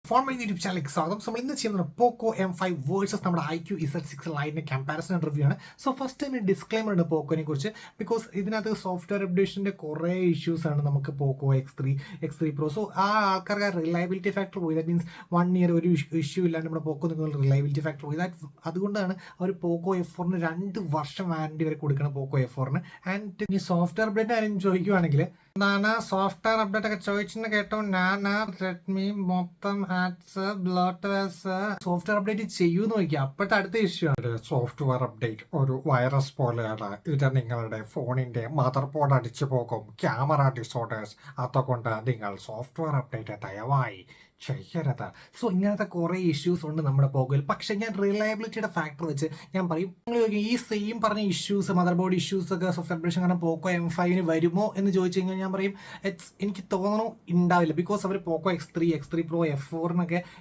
Phone my YouTube ചാനലിലേക്ക് സ്വാഗതം. നമ്മൾ ഇന്ന് ചെയ്യുന്നത് പോക്കോ M5 വേഴ്സസ് നമ്മുടെ Iqoo Z6 ലൈറ്റിന്റെ കമ്പാരിസൺ റിവ്യൂ ആണ്. സോ ഫസ്റ്റ് ടൈം ഡിസ്ക്ലൈമർ ഉണ്ട് പോക്കോനെ കുറിച്ച്. ബിക്കോസ് ഇതിനകത്ത് സോഫ്റ്റ്വെയർ അപ്ഡേഷൻ്റെ കുറേ ഇഷ്യൂസ് ആണ് നമുക്ക് പോക്കോ X3 Pro. സോ ആ ആൾക്കാർക്ക് റിലയബിലിറ്റി ഫാക്ടർ പോയി. ദാറ്റ് മീൻസ് 1 year ഒരു ഇഷ്യൂ ഇല്ലാണ്ട് നമ്മുടെ പോക്കോ നിങ്ങൾ റിലയബിലിറ്റി ഫാക്ടർ പോയി. അതുകൊണ്ടാണ് അവർ പോക്കോ F4 2 വർഷം വാറണ്ടി വരെ കൊടുക്കണം പോക്കോ F4. ആൻഡ് ഈ സോഫ്റ്റ്വെയർ അപ്ഡേറ്റ് ആരും ചോദിക്കുവാണെങ്കിൽ സോഫ്റ്റ്വെയർ അപ്ഡേറ്റ് ഒക്കെ ചോദിച്ചെന്ന് കേട്ടോ. റെഡ്മി മൊത്തം ആഡ്സ് ബ്ലോട്ട്വെയർസ് സോഫ്റ്റ്വെയർ അപ്ഡേറ്റ് ചെയ്യൂന്ന് നോക്കിയാൽ അപ്പോഴത്തെ അടുത്ത ഇഷ്യൂ ആണ്. സോഫ്റ്റ്വെയർ അപ്ഡേറ്റ് ഒരു വൈറസ് പോലെയാണ്. ഇത് നിങ്ങളുടെ ഫോണിന്റെ മദർ ബോർഡ് അടിച്ചു പോകും, ക്യാമറ ഡിസോർഡേഴ്സ്. അതുകൊണ്ട് നിങ്ങൾ സോഫ്റ്റ്വെയർ അപ്ഡേറ്റ് ദയവായി ചെയ്യരുത്. സോ ഇങ്ങനത്തെ കുറേ ഇഷ്യൂസ് ഉണ്ട് നമ്മുടെ പോക്കോയിൽ. പക്ഷെ ഞാൻ റിലയബിലിറ്റിയുടെ ഫാക്ടർ വെച്ച് ഞാൻ പറയും, ഈ സെയിം പറഞ്ഞ ഇഷ്യൂസ് മദർ ബോർഡ് ഇഷ്യൂസ് ഒക്കെ സോഫ്റ്റ്വെയർ അപ്ഡേഷൻ കാരണം പോക്കോ M5 വരുമോ എന്ന് ചോദിച്ചു കഴിഞ്ഞാൽ ഞാൻ പറയും എനിക്ക് തോന്നുന്നു ഉണ്ടാവില്ല. Because our Poco X3 Pro F4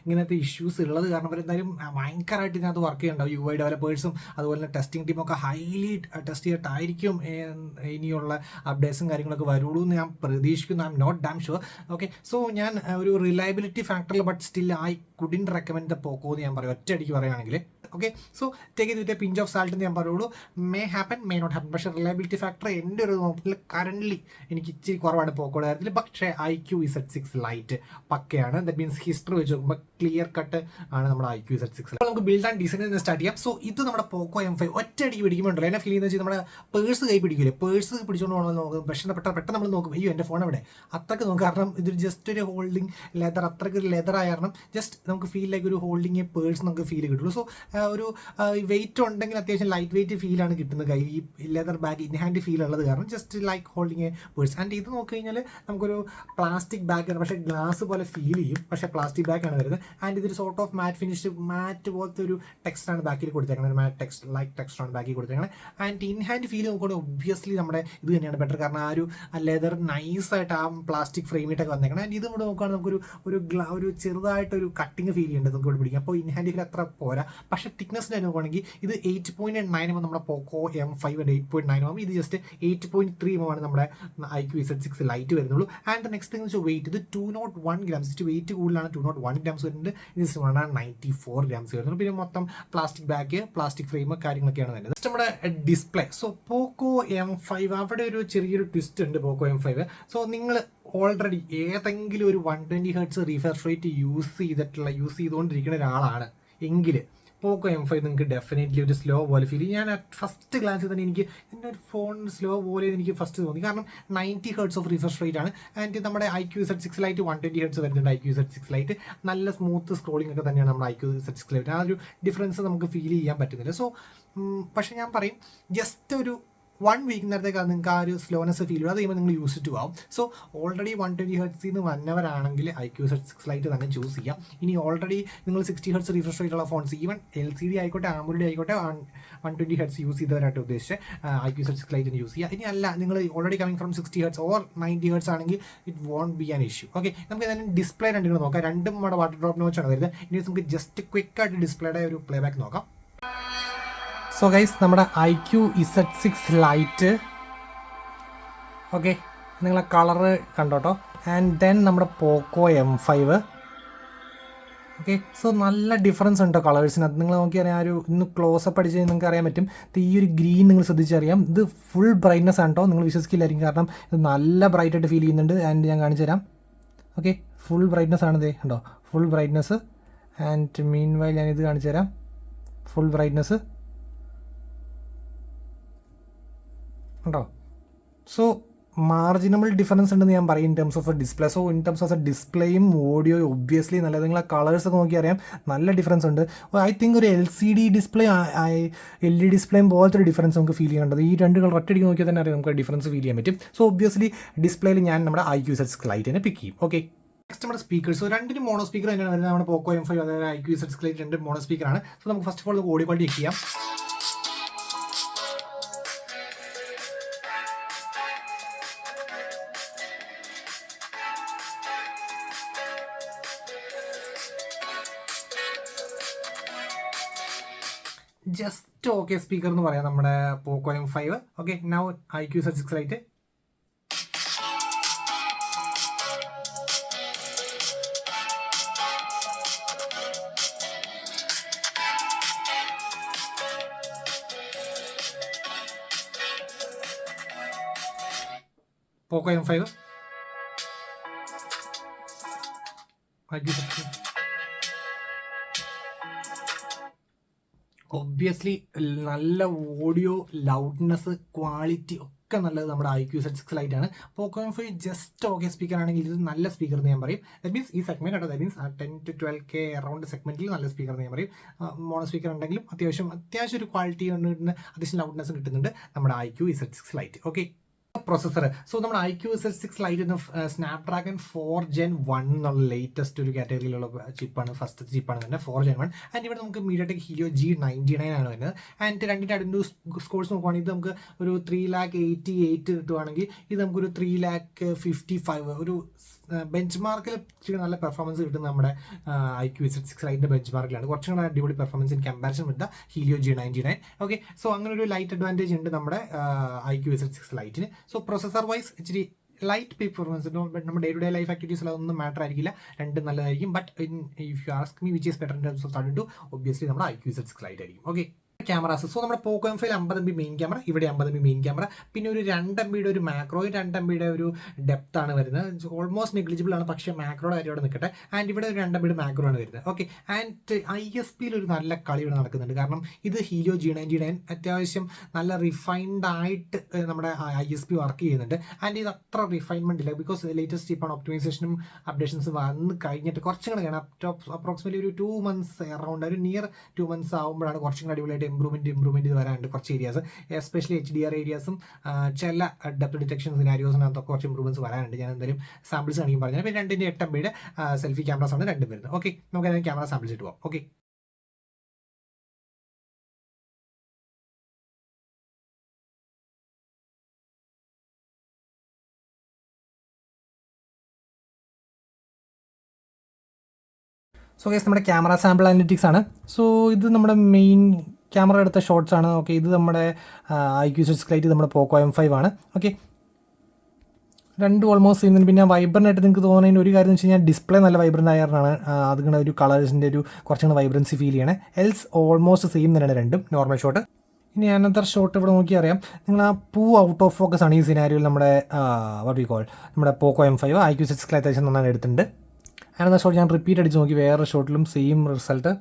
ഇങ്ങനത്തെ ഇഷ്യൂസ് ഉള്ളത് കാരണം അവരെന്തായാലും ഭയങ്കരമായിട്ട് ഇതിനകത്ത് വർക്ക് ചെയ്യുന്നുണ്ടാവും. UI ഡെവലപ്പേഴ്സും അതുപോലെ തന്നെ ടെസ്റ്റിംഗ് ടീമൊക്കെ ഹൈലി ടെസ്റ്റ് ചെയ്തിട്ടായിരിക്കും ഇനിയുള്ള അപ്ഡേറ്റ്സും കാര്യങ്ങളൊക്കെ വരുള്ളൂ എന്ന് ഞാൻ പ്രതീക്ഷിക്കുന്നു. I'm not damn sure. Okay, so ഞാൻ ഒരു റിലയബിലിറ്റി ഫാക്ടറിൽ but still I couldn't recommend the Poco എന്ന് ഞാൻ പറയും, ഒറ്റയടിക്ക് പറയുകയാണെങ്കിൽ. ഓക്കെ, സോ ടേക്ക് ഇത് with a pinch of salt എന്ന് ഞാൻ പറയുള്ളൂ. May happen may not happen. പക്ഷേ റിലയബിലിറ്റി ഫാക്ടർ എൻ്റെ ഒരു നോക്കിൽ കറൻ്റ്ലി എനിക്ക് ഇച്ചിരി കുറവാണ് പോക്കോയുടെ കാര്യത്തിൽ. പക്ഷേ Iqoo Z6 ലൈറ്റ് പക്കയാണ്. ദാറ്റ് മീൻസ് ഹിസ്റ്ററി വെച്ച് നോക്കുമ്പോൾ ക്ലിയർ കട്ട് ആണ് നമ്മുടെ Iqoo Z6. അപ്പോൾ നമുക്ക് ബിൽഡ് ആൻഡ് ഡിസൈൻ സ്റ്റാർട്ട് ചെയ്യാം. സോ ഇത് നമ്മുടെ പോക്കോ M5 ഒറ്റയടിക്ക് പിടിക്കുമ്പോണ്ടല്ലോ എന്നെ ഫീൽ ചെയ്യുന്നത് വെച്ചാൽ നമ്മുടെ പേഴ്സ് കൈ പിടിക്കില്ലേ, പേഴ്സ് പിടിച്ചുകൊണ്ട് പോകണമെന്ന് നോക്കും. പക്ഷേ പെട്ടെന്ന് നമ്മൾ നോക്കും, അയ്യോ എൻ്റെ ഫോൺ എവിടെ, അത്രയ്ക്ക് നോക്കും. കാരണം ഇതൊരു ജസ്റ്റ് ഒരു ഹോൾഡിങ് ലെതർ, അത്രയ്ക്ക് ഒരു ലെതർ ആയ കാരണം ജസ്റ്റ് നമുക്ക് ഫീൽ ലൈക്ക് ഒരു ഹോൾഡിങ് പേഴ്സ് നമുക്ക് ഫീൽ കിട്ടുള്ളൂ. സോ ഒരു വെയിറ്റ് ഉണ്ടെങ്കിൽ അത്യാവശ്യം ലൈറ്റ് വെയിറ്റ് ഫീലാണ് കിട്ടുന്നത് കയ്യിൽ. ഈ leather bag in hand feel ഉള്ളത് കാരണം just like holding A purse. And ഇത് നോക്കി കഴിഞ്ഞാൽ നമുക്കൊരു പ്ലാസ്റ്റിക് ബാഗാണ്, പക്ഷേ ഗ്ലാസ് പോലെ ഫീൽ ചെയ്യും, പക്ഷേ പ്ലാസ്റ്റിക് ബാഗാണ് വരുന്നത്. ആൻഡ് ഇതൊരു സോർട്ട് ഓഫ് മാറ്റ് ഫിനിഷ്, മാറ്റ് പോലത്തെ ഒരു ടെക്സ്റ്റാണ് ബാക്കിൽ കൊടുത്തേക്കുന്നത്, ഒരു മാറ്റ് ടെക്സ്റ്റ് ലൈക്ക് ടെക്സ്റ്റാണ് ബാക്കിൽ കൊടുത്തേക്കുന്നത്. ആൻഡ് ഇൻ ഹാൻഡ് ഫീൽ നോക്കുകയാണെങ്കിൽ ഒബ്വിയസ്ലി നമ്മുടെ ഇത് തന്നെയാണ് ബെറ്റർ. കാരണം ആ ഒരു ലെതർ നൈസായിട്ട് ആ പ്ലാസ്റ്റിക് ഫ്രെയിമിട്ടൊക്കെ വന്നേക്കണം. ആൻഡ് ഇത് ഇവിടെ നോക്കുകയാണെങ്കിൽ നമുക്കൊരു ഒരു ചെറുതായിട്ടൊരു കട്ടിങ് ഫീൽ ചെയ്യുന്നുണ്ട് നമുക്ക് ഇവിടെ പിടിക്കാം. അപ്പോൾ ഇൻ ഹാൻഡ് ഫീൽ അത്ര പോരാ. പക്ഷേ തിക്നെസ്സിന് നോക്കുകയാണെങ്കിൽ ഇത് 8.9 mm നമ്മുടെ പോക്കോ M5 8.9 mm, ഇത് ജസ്റ്റ് 8.3 mm ആണ് നമ്മുടെ Iqoo Z6 ലൈറ്റ് വരുന്നുള്ളൂ. ആൻഡ് നെക്സ്റ്റ് തിങ് വെച്ചാൽ വെയിറ്റ്, ഇത് 201 grams, വെയിറ്റ് കൂടുതലാണ്, 201 grams വരുന്നുണ്ട്. ഇത് 194 grams വരുന്നുള്ളൂ. പിന്നെ മൊത്തം പ്ലാസ്റ്റിക് ബാഗ്, പ്ലാസ്റ്റിക് ഫ്രെയിം കാര്യങ്ങളൊക്കെയാണ് വരുന്നത്. നെക്സ്റ്റ് നമ്മുടെ ഡിസ്പ്ലേ. സോ പോക്കോ M5 അവിടെ ഒരു ചെറിയൊരു ട്വിസ്റ്റ് ഉണ്ട് പോക്കോ M5. സോ നിങ്ങൾ ഓൾറെഡി ഏതെങ്കിലും ഒരു 120 Hz റീഫ്രഷ് റേറ്റ് യൂസ് ചെയ്തുകൊണ്ടിരിക്കുന്ന ഒരാളാണ് എങ്കിൽ പോക്കോ M5 നിങ്ങൾക്ക് ഡെഫിനറ്റ്ലി ഒരു സ്ലോ പോലെ ഫീൽ ചെയ്യും. ഞാൻ ഫസ്റ്റ് ഗ്ലാൻസിൽ തന്നെ എനിക്ക് എൻ്റെ ഒരു ഫോൺ സ്ലോ പോലെ എനിക്ക് ഫസ്റ്റ് തോന്നി. കാരണം 90 Hz ഓഫ് റിഫ്രഷ് റേറ്റ് ആണ്. ആൻഡ് നമ്മുടെ Iqoo Z6 ലൈറ്റ് 120 Hz വരുന്നുണ്ട്. Iqoo Z6 ലൈറ്റ് നല്ല സ്മൂത്ത് സ്ക്രോളിംഗ് ഒക്കെ തന്നെയാണ് നമ്മുടെ Iqoo Z6 ലൈറ്റ്. ആ ഒരു ഡിഫറൻസ് നമുക്ക് ഫീൽ ചെയ്യാൻ പറ്റുന്നില്ല. സോ പക്ഷേ ഞാൻ പറയും ജസ്റ്റ് ഒരു 1 week നേരത്തേക്ക് നിങ്ങൾക്ക് ആ ഒരു സ്ലോനെസ് ഫീൽ ചെയ്യും. അത് കഴിയുമ്പോൾ നിങ്ങൾ യൂസ് ടു ആവും. സോ ഓൾറെഡി 120 Hz വന്നവരാണെങ്കിൽ Iqoo Z6 ലൈറ്റ് തന്നെ ചൂസ് ചെയ്യാം. ഇനി ഓൾറെഡി നിങ്ങൾ 60 Hz റിഫ്രഷ് റേറ്റുള്ള ഫോൺസ്, ഈവൻ LCD ആയിക്കോട്ടെ AMOLED ആയിക്കോട്ടെ 120 Hz യൂസ് ചെയ്തവരായിട്ട് ഉദ്ദേശിച്ച് Iqoo Z6 ലൈറ്റ് യൂസ് ചെയ്യുക. ഇനി അല്ല നിങ്ങൾ already coming from 60 Hz or 90 Hz ആണെങ്കിൽ it won't be an issue. Okay, നമുക്ക് ഏതായാലും ഡിസ്പ്ലേ രണ്ടും നോക്കാം. രണ്ടും നമ്മുടെ വാട്ടർ ഡ്രോപ്പ് നോച്ചാണ് വരുന്നത്. ഇനി നമുക്ക് ജസ്റ്റ് ക്വിക്കായിട്ട് ഡിസ്പ്ലേയുടെ ഒരു പ്ലേ ബാക്ക് നോക്കാം. സോ ഗൈസ്, നമ്മുടെ Iqoo Z6 ലൈറ്റ്, ഓക്കെ, നിങ്ങളെ കളറ് കണ്ടോട്ടോ. ആൻഡ് ദെൻ നമ്മുടെ പോക്കോ M5. ഓക്കെ, സോ നല്ല ഡിഫറൻസ് ഉണ്ടോ കളേഴ്സിനകത്ത്. നിങ്ങൾ നോക്കിയറിയാം, ഒരു ഇന്ന് ക്ലോസപ്പ് അടിച്ച് നിങ്ങൾക്ക് അറിയാൻ പറ്റും. ഈ ഒരു ഗ്രീൻ നിങ്ങൾ ശ്രദ്ധിച്ചറിയാം, ഇത് ഫുൾ ബ്രൈറ്റ്നസ് ആണ് കേട്ടോ. നിങ്ങൾ വിശ്വസിക്കില്ലായിരിക്കും, കാരണം ഇത് നല്ല ബ്രൈറ്റായിട്ട് ഫീൽ ചെയ്യുന്നുണ്ട്. ആൻഡ് ഞാൻ കാണിച്ചു തരാം. ഓക്കെ, ഫുൾ ബ്രൈറ്റ്നസ് ആണിത് കണ്ടോ, full brightness. And meanwhile ഞാനിത് കാണിച്ചു തരാം, ഫുൾ ബ്രൈറ്റ്നസ് ഉണ്ടോ. സോ മാർജിനബിൾ ഡിഫറൻസ് ഉണ്ടെന്ന് ഞാൻ പറയും in terms of a display. So in terms of a ഡിസ്പ്ലേയും ഓഡിയോ ഒബ്വിയസ്ലി നല്ലത്. നിങ്ങൾ ആ കളേഴ്സ് ഒക്കെ നോക്കി അറിയാം, നല്ല ഡിഫറൻസ് ഉണ്ട്. ഐ തിങ്ക് ഒരു LCD ഡിസ്പ്ലേ LED ഡിസ്പ്ലേയും പോലത്തെ ഒരു ഡിഫറൻസ് നമുക്ക് ഫീൽ ചെയ്യേണ്ടത്. ഈ രണ്ട് കളർ ഒറ്റയടിക്ക് നോക്കിയാൽ തന്നെ അറിയാം, നമുക്ക് ഡിഫറൻസ് ഫീൽ ചെയ്യാൻ പറ്റും. സോ ഒബ്വിയസ്ലി ഡിസ്പ്ലേയിൽ ഞാൻ നമ്മുടെ Iqoo Z6 ലൈറ്റ് തന്നെ പിക്ക് ചെയ്യും. ഓക്കെ, നെക്സ്റ്റ് നമ്മുടെ സ്പീക്കേഴ്സ്. സോ രണ്ടിനും മോണോ സ്പീക്കർ തന്നെയാണ് വരുന്നത്. നമ്മുടെ പോക്കോ M5 അതായത് Iqoo Z6 ലൈറ്റ് രണ്ടും മോണോ സ്പീക്കറാണ്. സോ നമുക്ക് first of all audio quality check ചെയ്യാം. ജസ്റ്റ് ഓക്കെ സ്പീക്കർ എന്ന് പറയാം നമ്മുടെ Poco M5. Okay, now Iqoo Z6 lite. Poco M5 obviously നല്ല ഓഡിയോ, ലൗഡ്നെസ്, ക്വാളിറ്റി ഒക്കെ നല്ലത് നമ്മുടെ IQ7 Lite ആണ്. പോക്കോ M5 ജസ്റ്റ് ഓക്കെ സ്പീക്കർ ആണെങ്കിൽ ഇത് നല്ല സ്പീക്കർ എന്ന് ഞാൻ പറയും. ദാറ്റ് മീൻസ് ഈ സെഗ്മെന്റ് ആട്ടോ, that means 10 to 12K around സെഗ്മെന്റിൽ നല്ല സ്പീക്കർ എന്ന് ഞാൻ പറയും. മോണോ സ്പീക്കർ ഉണ്ടെങ്കിലും അത്യാവശ്യം ഒരു ക്വാളിറ്റി കിട്ടുന്ന, അത്യാവശ്യം ലൗഡ്നെസ് കിട്ടുന്നുണ്ട് നമ്മുടെ IQ7 Lite. Okay, processor. So നമ്മുടെ IQ7 Lite എന്ന സ്നാപ്ഡ്രാഗൺ 4 Gen 1 എന്നുള്ള ലേറ്റസ്റ്റ് ഒരു കാറ്റഗറിയിലുള്ള ചിപ്പാണ്, ഫസ്റ്റ് ചിപ്പാണ് തന്നെ 4 Gen 1. ആൻഡ് ഇവിടെ നമുക്ക് മീഡിയാടെക് ഹീലിയോ G99 ആണ് വരുന്നത്. ആൻഡ് രണ്ടിൻ്റെ അടുത്ത് സ്കോർസ് നോക്കുവാണെങ്കിൽ ഇത് നമുക്ക് ഒരു 3,88,000 കിട്ടുവാണെങ്കിൽ ഇത് നമുക്കൊരു 3,55,000 ഒരു ബെഞ്ച് മാർക്കിൽ ഇച്ചിരി നല്ല പെർഫോമൻസ് കിട്ടുന്ന നമ്മുടെ IQ7 Lite ബെഞ്ച് മാർക്കിലാണ്. കുറച്ചും കൂടെ അടിപൊളി performance in comparison with Helio G99. Okay, so അങ്ങനെ ഒരു ലൈറ്റ് അഡ്വാൻറ്റേജ് ഉണ്ട് നമ്മുടെ IQ7 Lite. So processor wise ഇച്ചിരി ലൈറ്റ് പെർഫോമൻസ്, നമ്മുടെ ഡേ ടു ഡേ ലൈഫ് ആക്ടിവിറ്റീസിൽ അതൊന്നും മാറ്റർ ആയിരിക്കില്ല, രണ്ടും നല്ലതായിരിക്കും. But if you ask me which is better in terms of sound, obviously നമ്മുടെ IQ7 Lite ആയിരിക്കും. Okay, cameras. സോ നമ്മുടെ പോക്കോ M5 50 മെയിൻ ക്യാമറ, ഇവിടെ 50 മെയിൻ ക്യാമറ, പിന്നെ ഒരു 2 MB ഒരു മാക്രോ, 2 MB ഒരു ഡെപ്ത് ആണ് വരുന്നത്. ഓൾമോസ്റ്റ് നെഗ്ലിജിബിൾ ആണ്, പക്ഷേ മാക്രോയുടെ കാര്യം അവിടെ നിൽക്കട്ടെ. ആൻഡ് ഇവിടെ ഒരു 2 MB മാക്രോ ആണ് വരുന്നത്. ഓക്കെ, ആൻഡ് ISPയിൽ ഒരു നല്ല കളി ഇവിടെ നടക്കുന്നുണ്ട്. കാരണം ഇത് ഹീലിയോ G99 അത്യാവശ്യം നല്ല റിഫൈൻഡ് ആയിട്ട് നമ്മുടെ ISP വർക്ക് ചെയ്യുന്നുണ്ട്. ആൻഡ് ഇത് അത്ര റിഫൈൻമെന്റ് ഇല്ല, ബിക്കോസ് ലേറ്റസ്റ്റ് ചിപ്പാണ്. ഒപ്റ്റിമൈസേഷനും അപ്ഡേഷൻസ് വന്ന് കഴിഞ്ഞിട്ട് കുറച്ചും കൂടെ കാണാം, അപ്രോക്സിമേറ്റ്ലി ഒരു 2 months അറൗണ്ട്, ഒരു നിയർ 2 months ആകുമ്പോഴാണ് കുറച്ചും കൂടെ അടിപൊളിയായിട്ട് ഇമ്പ്രൂവ്മെന്റ് ഇത് വരാനുണ്ട്. കുറച്ച് ഏരിയാസ്, എസ്പെഷ്യലി HDR ഏരിയാസും ചില ഡെപ്ത് ഡിറ്റക്ഷൻ സിനാരിയോസിനകത്തൊക്കെ കുറച്ച് ഇമ്പ്രൂവ്മെന്റ്സ് വരാനുണ്ട്. ഞാൻ എന്തായാലും സാമ്പിൾസ് ആണെങ്കിൽ പറഞ്ഞാൽ. പിന്നെ 2 8 MB സെൽഫി ക്യാമറാസ് ആണ് രണ്ടും വരുന്നത്. ഓക്കെ, നമുക്ക് അതിന് ക്യാമറ സാമ്പിൾസ് ഇട്ട് പോകാം. ഓക്കെ, സോ ഗൈസ് നമ്മുടെ ക്യാമറ സാമ്പിൾ അനലിറ്റിക്സ് ആണ്. സോ ഇത് നമ്മുടെ മെയിൻ ക്യാമറ എടുത്ത ഷോട്ട്സ് ആണ്. ഓക്കെ, ഇത് നമ്മുടെ IQ7 Lite, നമ്മുടെ പോക്കോ M5 ആണ്. ഓക്കെ, രണ്ടും ഓൾമോസ്റ്റ് ചെയ്യുന്നുണ്ട്. പിന്നെ വൈബ്രൻ്റ് നിങ്ങൾക്ക് തോന്നുന്നതിന് ഒരു കാര്യം എന്ന് വെച്ച് കഴിഞ്ഞാൽ ഡിസ്പ്ലേ നല്ല വൈബ്രൻ്റ് ആയതാണ്, അതുകൊണ്ട് ഒരു കളേഴ്സിൻ്റെ ഒരു കുറച്ചുകൂടെ വൈബ്രൻസി ഫീൽ ചെയ്യണേ. എൽസ് ഓൾമോസ്റ്റ് സെയിം തന്നെയാണ് രണ്ടും നോർമൽ ഷോട്ട്. ഇനി അനന്തർ ഷോട്ട് ഇവിടെ നോക്കി അറിയാം, നിങ്ങൾ ആ ഔട്ട് ഓഫ് ഫോക്കസ് ആണ് ഈ സിനാരിയോയിൽ നമ്മുടെ വാട്ട് വി കോൾ നമ്മുടെ പോക്കോ M5 IQ7 Lite അത്യാവശ്യം നന്നായി എടുത്തിട്ടുണ്ട്. അനന്തർ ഷോട്ട് ഞാൻ റിപ്പീറ്റ് അടിച്ച് നോക്കി, വേറെ ഷോട്ടിലും സെയിം റിസൾട്ട്.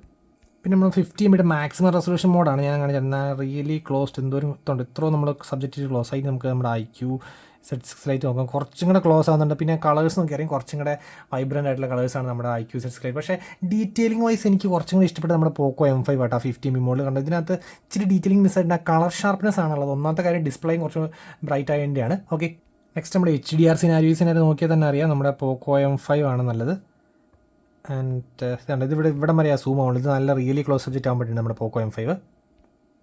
പിന്നെ നമ്മൾ 50 MB മാക്സിമം റെസൊല്യൂഷൻ മോഡാണ് ഞാൻ കാണിച്ചത്. എന്നാൽ റിയലി ക്ലോസ്ഡ് എന്തോരം ഉണ്ട്, ഇത്രയും നമ്മൾ സബ്ജക്റ്റ് ക്ലോസ് ആയിട്ട് നമുക്ക് നമ്മുടെ IQ7 Lite നോക്കാം, കുറച്ചും കൂടെ ക്ലോസ് ആവുന്നുണ്ട്. പിന്നെ കളേഴ്സ് നോക്കി അറിയാം, കുറച്ചും കൂടെ വൈബ്രൻ്റ് ആയിട്ടുള്ള കളേഴ്സാണ് നമ്മുടെ IQ7 Lite. പക്ഷേ ഡീറ്റെയിലിംഗ് വൈസ് എനിക്ക് കുറച്ചും കൂടി ഇഷ്ടപ്പെട്ട നമ്മുടെ പോക്കോ M5 ആട്ടോ. 50 MB മോഡിൽ കണ്ടത് ഇതിനകത്ത് ഇച്ചിരി ഡീറ്റെയിലിംഗ് മിസ്സായിട്ട് കളർ ഷാർപ്പ്നെസ് ആണുള്ളത്. ഒന്നാമത്തെ കാര്യം ഡിസ്പ്ലേയും കുറച്ച് ബ്രൈറ്റ് ആയതിൻ്റെയാണ്. ഓക്കെ, നെക്സ്റ്റ് നമ്മുടെ HDR സിനാരിയോസിനായിട്ട് നോക്കിയാൽ തന്നെ അറിയാം നമ്മുടെ പോക്കോ M5 ആണ് നല്ലത്. ആൻഡ് ഇതിവിടെ വരെ സൂം ആവുള്ളൂ, ഇത് നല്ല റിയലി ക്ലോസ് സബ്ജക്റ്റ് ആകാൻ പറ്റുന്നുണ്ട് നമ്മുടെ പോക്കോ M5.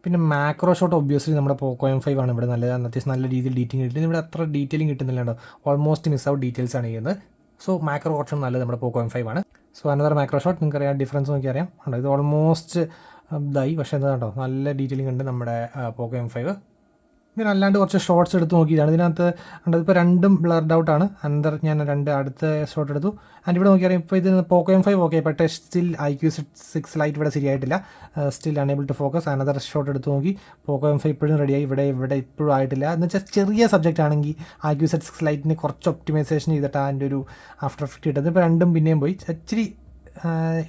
പിന്നെ മാക്രോ ഷോട്ട് ഒബ്വിയസ്ലി നമ്മുടെ പോക്കോ M5 ആണ് ഇവിടെ നല്ലത്, അത്യാവശ്യം നല്ല രീതിയിൽ ഡീറ്റെയിലിംഗ് കിട്ടുന്നത്. ഇവിടെ അത്ര ഡീറ്റെയിലിംഗ് കിട്ടുന്നില്ല, ഓൾമോസ്റ്റ് മിസ് ഔട്ട് ഡീറ്റെയിൽസ് ആണ് ചെയ്യുന്നത്. സോ മാക്രോ കുറച്ചും നല്ലത് നമ്മുടെ പോക്കോ M5 ആണ്. സോ അനദർ മാക്രോ ഷോട്ട് നിങ്ങൾക്ക് അറിയാം, ഡിഫറൻസ് നോക്കി അറിയാം. ഉണ്ടോ, ഇത് ഓൾമോസ്റ്റ് ഇതായി, പക്ഷേ എന്താ കേട്ടോ നല്ല ഡീറ്റെയിലിംഗ് ഉണ്ട് നമ്മുടെ പോക്കോ M5. ഇതിന് അല്ലാണ്ട് കുറച്ച് ഷോർട്സ് എടുത്ത് നോക്കിയതാണ്. ഇതിനകത്ത് ഇപ്പോൾ രണ്ടും ബ്ലർഡ് ഔട്ടാണ്. ഞാൻ അടുത്ത ഷോട്ട് എടുത്തു. ആൻഡ് ഇവിടെ നോക്കിയാൽ ഇപ്പോൾ ഇത് പോക്കോ M5 ഓക്കെ, പക്ഷേ സ്റ്റിൽ IQ7 Lite ഇവിടെ ശരിയായിട്ടില്ല, still unable to focus. Another shot എടുത്ത് നോക്കി, പോക്കോ M5 ഇപ്പോഴും റെഡിയായി, ഇവിടെ ഇപ്പോഴും ആയിട്ടില്ല. എന്ന് വെച്ചാൽ ചെറിയ സബ്ജക്റ്റ് ആണെങ്കിൽ IQ7 Liteന് കുറച്ച് ഒപ്റ്റിമൈസേഷൻ ചെയ്തിട്ട് അതിൻ്റെ ഒരു ആഫ്റ്റർ എഫക്റ്റ് കിട്ടുന്നത്. ഇപ്പോൾ രണ്ടും പിന്നെയും പോയി, ഇച്ചിരി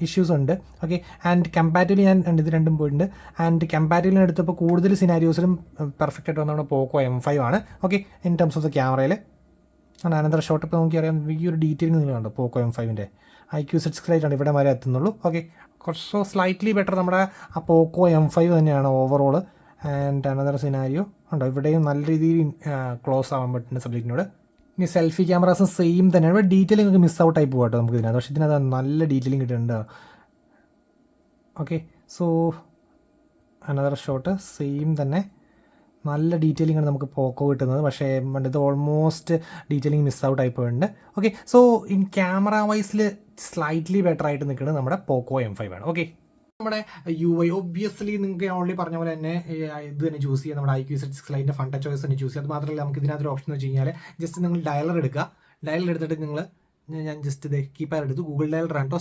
ഇഷ്യൂസ് ഉണ്ട്. ഓക്കെ, ആൻഡ് കമ്പാരിറ്റീവ്ലി ഞാൻ ഇത് രണ്ടും പോയിട്ടുണ്ട്. ആൻഡ് കമ്പാരിറ്റീവ്ലി എടുത്തപ്പോൾ കൂടുതൽ സിനാരിയോസിലും പെർഫെക്റ്റ് ആയിട്ട് വന്ന നമ്മുടെ പോക്കോ M5 ആണ്. Okay, in terms of the ക്യാമറയിൽ ആണ്. അനന്തര ഷോട്ട് ഇപ്പോൾ നോക്കി അറിയാം, ഈ ഒരു ഡീറ്റെയിലിംഗ് നിങ്ങളുണ്ട് പോക്കോ M5ൻ്റെ. IQ7 Lite ആണ് ഇവിടെ വരെ എത്തുന്നുള്ളൂ. ഓക്കെ, കുറച്ച് സ്ലൈറ്റ്ലി ബെറ്റർ നമ്മുടെ ആ പോക്കോ M5 തന്നെയാണ് ഓവറോൾ. ആൻഡ് അനന്തര സിനാരിയോ ഉണ്ടോ, ഇവിടെയും നല്ല രീതിയിൽ ക്ലോസ് ആവാൻ പറ്റുന്ന സബ്ജക്റ്റിനോട്. ഇനി സെൽഫി ക്യാമറാസും സെയിം തന്നെയാണ്. ഇവിടെ ഡീറ്റെയിലിംഗ് ഒക്കെ മിസ് ഔട്ട് ആയി പോകട്ടോ നമുക്ക് ഇതിനകത്ത്, പക്ഷേ ഇതിനകത്ത് നല്ല ഡീറ്റെയിലിംഗ് കിട്ടുന്നുണ്ട്. Okay, so another shot same തന്നെ, നല്ല ഡീറ്റെയിലിംഗ് ആണ് നമുക്ക് പോക്കോ കിട്ടുന്നത്, പക്ഷേ ഇത് ഓൾമോസ്റ്റ് ഡീറ്റെയിലിംഗ് മിസ് ഔട്ട് ആയി പോയിട്ടുണ്ട്. ഓക്കെ, സോ ഇൻ ക്യാമറ വൈസിൽ സ്ലൈറ്റ്ലി ബെറ്റർ ആയിട്ട് നിൽക്കുന്നത് നമ്മുടെ പോക്കോ M5 ആണ്. ഓക്കെ, നമ്മുടെ UI ഒബ്വിയസ്ലി നിങ്ങൾക്ക് ഓൾറെഡി പറഞ്ഞ പോലെ തന്നെ ഇത് തന്നെ ചൂസ് ചെയ്യുക, നമ്മുടെ IQ7 Liteൻ്റെ ഫൺ ടച്ച് ചോയ്സ് തന്നെ ചൂസ് ചെയ്യുക. അത് മാത്രമല്ല നമുക്ക് ഇതിനകത്തൊരു ഓപ്ഷൻ എന്ന് വെച്ച് കഴിഞ്ഞാൽ ജസ്റ്റ് നിങ്ങൾ ഡയലർ എടുക്കുക. ഡയലർ എടുത്തിട്ട് ഞാൻ ജസ്റ്റ് ഇത് കീപാഡ് എടുത്തു, ഗൂഗിൾ ഡയലർ ആണ് കേട്ടോ,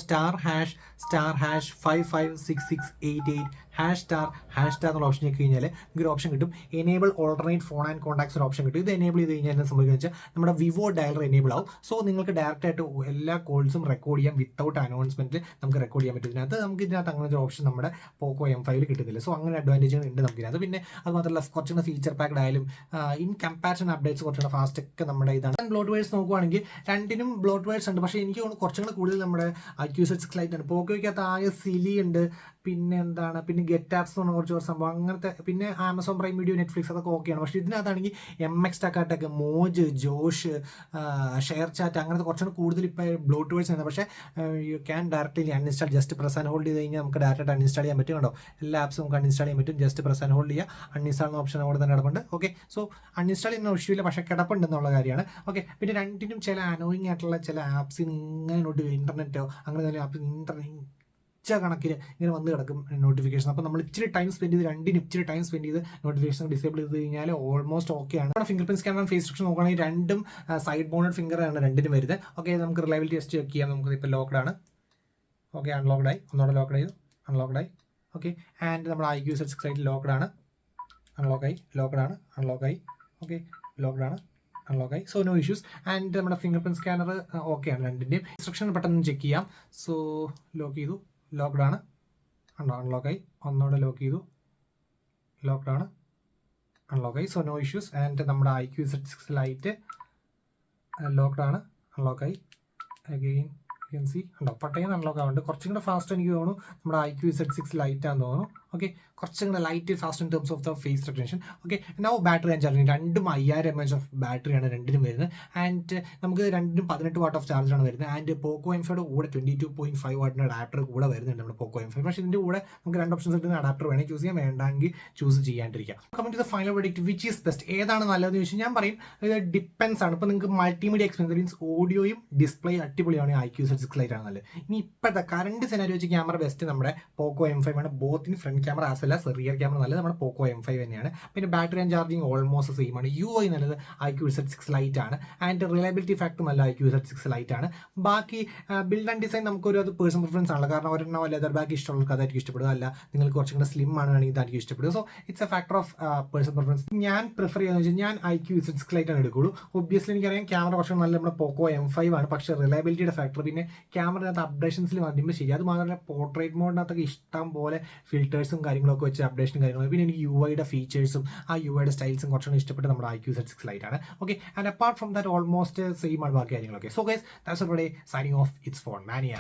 *#*556688 ## എന്നുള്ള ഓപ്ഷൻ ഞെക്കി കഴിഞ്ഞാൽ ഒരു ഓപ്ഷൻ കിട്ടും, enable alternate phone and contacts ഒരു ഓപ്ഷൻ കിട്ടും. ഇത് എനേബിൾ ചെയ്ത് കഴിഞ്ഞാൽ എന്താ സംഭവിക്കുന്നത് വെച്ചാൽ നമ്മുടെ വിവോ ഡയലർ എനേബിൾ ആവും. സോ നിങ്ങൾക്ക് ഡയറക്റ്റ് ആയിട്ട് എല്ലാ കോൾസും റെക്കോർഡ് ചെയ്യാം വിത്തൗട്ട് അനൗൺസ്മെന്റ് നമുക്ക് റെക്കോർഡ് ചെയ്യാൻ പറ്റും. ഇതിനകത്ത് അങ്ങനെ ഒരു ഓപ്ഷൻ നമ്മുടെ പോക്കോ M5 കിട്ടുന്നില്ല. സോ അങ്ങനെ അഡ്വാൻറ്റേജുകൾ ഉണ്ട് നമുക്കിതിനകത്ത്. പിന്നെ അത് മാത്രമല്ല കുറച്ചുകൂടെ ഫീച്ചർ പാക്ഡ് ആയാലും ഇൻ കമ്പാരിസൺ അപ്ഡേറ്റ്സ് കുറച്ചുകൂടെ ഫാസ്റ്റ് ഒക്കെ നമ്മുടെ ഇതാണ്. ബ്ലോട്ട്വെയർസ് നോക്കുവാണെങ്കിൽ രണ്ടിനും ബ്ലോട്ട്വെയർസ് ഉണ്ട്. പക്ഷേ എനിക്ക് തോന്നുന്നു കുറച്ചും കൂടെ കൂടുതൽ നമ്മുടെ iQOO Z6 Lite ആണ്. പോക്കോയ്ക്കകത്ത് ആകെ സിലി ഉണ്ട്, പിന്നെ എന്താണ്, പിന്നെ ഗെറ്റ് ആപ്സ് എന്ന് പറഞ്ഞ കുറച്ച് സംഭവം അങ്ങനത്തെ, പിന്നെ ആമസോൺ പ്രൈം വീഡിയോ, നെറ്റ്ഫ്ലിക്സ് അതൊക്കെ ഓക്കെയാണ്. പക്ഷേ ഇതിനകത്താണെങ്കിൽ MX ടക്കാട്ടൊക്കെ മോജ്, ജോഷ്, ഷെയർ ചാറ്റ് അങ്ങനത്തെ കുറച്ചുകൂടെ കൂടുതൽ ഇപ്പോൾ ബ്ലോട്ട്വേഴ്സ് ആണ്. പക്ഷേ you can directly uninstall, just press and hold ചെയ്ത് കഴിഞ്ഞാൽ നമുക്ക് ഡയറക്റ്റ് അൺഇൻസ്റ്റാൾ ചെയ്യാൻ പറ്റും. കണ്ടോ, എല്ലാ ആപ്സും നമുക്ക് അൺഇൻസ്റ്റാൾ ചെയ്യാൻ പറ്റും. ജസ്റ്റ് പ്രസ് ആൻഡ് ഹോൾഡ് ചെയ്യുക, അൺഇൻസ്റ്റാൾ എന്ന ഓപ്ഷൻ അവിടെ തന്നെ കിടപ്പുണ്ട്. ഓക്കെ, സോ അൺഇൻസ്റ്റാൾ ചെയ്യുന്ന ഇഷ്യൂല്ല, പക്ഷേ കിടപ്പുണ്ടെന്നുള്ള കാര്യമാണ്. ഓക്കെ, പിന്നെ രണ്ടിനും ചില അനോയിങ് ആയിട്ടുള്ള ചില ആപ്സിന് ഇങ്ങനെ ഇന്റർനെറ്റോ അങ്ങനെ തന്നെ ആപ്പ് കണക്കിന് ഇങ്ങനെ വന്ന് കിടക്കും നോട്ടിഫിക്കേഷൻ. അപ്പോൾ നമ്മൾ ഇച്ചിരി ടൈം സ്പെൻഡ് ചെയ്ത് രണ്ടിനും ഇച്ചിരി ടൈം സ്പെൻഡ് ചെയ്ത് നോട്ടിഫിക്കേഷൻ ഡിസേബിൾ ചെയ്ത് കഴിഞ്ഞാൽ ഓൾമോസ്റ്റ് ഓക്കെയാണ്. നമ്മുടെ fingerprint scanner face structure നോക്കുകയാണെങ്കിൽ രണ്ടും സൈഡ് ബോണ്ടഡ് ഫിംഗർ ആണ് രണ്ടിനും വരുന്നത്. ഓക്കെ, നമുക്ക് റിലയബിലിറ്റി ടെസ്റ്റ് ചെക്ക് ചെയ്യാം. നമുക്ക് ഇപ്പോൾ ലോക്ക്ഡ് ആണ്. ഓക്കെ, അൺലോക്ക്ഡായി, ഒന്നോടെ ലോക്ക്ഡ് ചെയ്തു, അൺലോക്ക്ഡായി. ഓക്കെ, ആൻഡ് നമ്മുടെ iQOO Z6 Lite ലോക്ക്ഡ് ആണ്, അൺലോക്കായി, ലോക്ക്ഡ് ആണ്, അൺലോക്കായി. ഓക്കെ, ലോക്ക്ഡ് ആണ്, അൺലോക്കായി. So no issues. ആൻഡ് നമ്മുടെ ഫിംഗർ പ്രിന്റ് സ്കാനർ ഓക്കെയാണ് രണ്ടിൻ്റെയും. ഇൻസ്ട്രക്ഷൻ പെട്ടെന്ന് ചെക്ക് ചെയ്യാം. സോ ലോക്ക് ചെയ്തു, ലോക്ക്ഡ് ആണ്, അൺലോക്കായി, ഒന്നോടെ ലോക്ക് ചെയ്തു, ലോക്ക്ഡ് ആണ്, അൺലോക്കായി. So no issues. ആൻഡ് നമ്മുടെ iQOO Z6 Lite ലോക്ക്ഡ് ആണ്, അൺലോക്കായി. അഗെയിൻ യു കൻ സി ഉണ്ടോ, പട്ടയം അൺലോക്ക് ആവുന്നുണ്ട്. കുറച്ചും കൂടെ ഫാസ്റ്റ് എനിക്ക് തോന്നുന്നു നമ്മുടെ iQOO Z6 Lite ആണെന്ന് തോന്നുന്നു. ഓക്കെ, കുറച്ചും കൂടെ light fast in terms of the face recognition. Okay, now battery and charging രണ്ടും 5000 mAh ഓഫ് ബാറ്ററിയാണ് രണ്ടിനും വരുന്നത്. ആൻഡ് നമുക്ക് രണ്ടിനും 18 വാട്ട് ഓഫ് ചാർജാണ് വരുന്നത്. ആൻഡ് പോക്കോ M5 കൂടെ 22.5 വാട്ടിൻ്റെ അഡാപ്റ്റർ കൂടെ വരുന്നുണ്ട് നമ്മുടെ പോക്കോ M5. പക്ഷേ ഇതിൻ്റെ കൂടെ നമുക്ക് രണ്ട് ഓപ്ഷൻസ് കിട്ടുന്ന അഡാപ്റ്റർ വേണമെങ്കിൽ ചൂസ് ചെയ്യാം, വേണ്ടെങ്കിൽ ചൂസ് ചെയ്യാണ്ടിരിക്കാം. Coming to the final verdict, which is best, ഏതാണ് നല്ലതെന്ന് ചോദിച്ചാൽ ഞാൻ പറയും ഇത് ഡിപ്പെൻസ് ആണ്. ഇപ്പോൾ നിങ്ങൾക്ക് മൾട്ടിമീഡിയ എക്സ്പീരിയൻസ് മീൻസ് ഓഡിയോയും ഡിസ്പ്ലേ അടിപൊളിയാണ് iQOO Z6 Lite ആണ് നല്ലത്. ഇനി ഇപ്പോഴത്തെ കറണ്ട് സെനാരിയോ വെച്ച് ക്യാമറ ബെസ്റ്റ് നമ്മുടെ പോക്കോ M5 ആണ്. ബോത്തിന് front camera as well as rear camera നല്ലത് നമ്മുടെ പോക്കോ M5 തന്നെയാണ്. പിന്നെ battery and charging almost same ആണ്. UI നല്ലത് iQOO Z6 Lite ആണ്. ആൻഡ് റിലയബിലിറ്റി ഫാക്ടർ നല്ല iQOO Z6 Lite ആണ്. ബാക്കി ബിൽഡ് ആൻഡ് ഡിസൈൻ നമുക്കൊരു അത് പേഴ്സണൽ പ്രിഫറൻസ് ആണ്. കാരണം ഒരെണ്ണം ലെതർ ബാഗ് ഇഷ്ടമുള്ളവർക്ക് അതായിരിക്കും ഇഷ്ടപ്പെടുക, അല്ല നിങ്ങൾക്ക് കുറച്ചും കൂടെ സ്ലിം ആണ് വേണമെങ്കിൽ ഇതായിരിക്കും ഇഷ്ടപ്പെടുക. So it's a factor of personal preference. ഞാൻ പ്രിഫർ ചെയ്യുന്നത് വെച്ചാൽ ഞാൻ iQOO Z6 Lite ആണ് എടുക്കുള്ളൂ. ഒബ്വിയസ്ലി എനിക്കറിയാം ക്യാമറ കുറച്ചും നല്ല നമ്മുടെ പോക്കോ M5 ആണ്. പക്ഷേ റിലയബിലിറ്റിയുടെ ഫാക്ടർ, പിന്നെ ക്യാമറനകത്ത് അപ്ഡേഷൻസിൽ വരുമ്പോൾ ശരി, അത് മാത്രമല്ല പോർട്രേറ്റ് മോഡിനകത്തൊക്കെ ഇഷ്ടം പോലെ ഫിൽറ്റേഴ്സും കാര്യങ്ങളൊക്കെ വെച്ച് അപ്ഡേഷനും കാര്യങ്ങളും. പിന്നെ എനിക്ക് UIയുടെ ഫീച്ചേഴ്സും ആ UIയുടെ സ്റ്റൈൽസും കുറച്ചുകൂടി ഇഷ്ടപ്പെട്ട് നമ്മുടെ iQOO Z6 Lite ആണ്. Okay, and apart from that almost same ആണ് ബാക്കി കാര്യങ്ങളൊക്കെ. So guys, that's all today. Signing off. It's phone മാനിയ.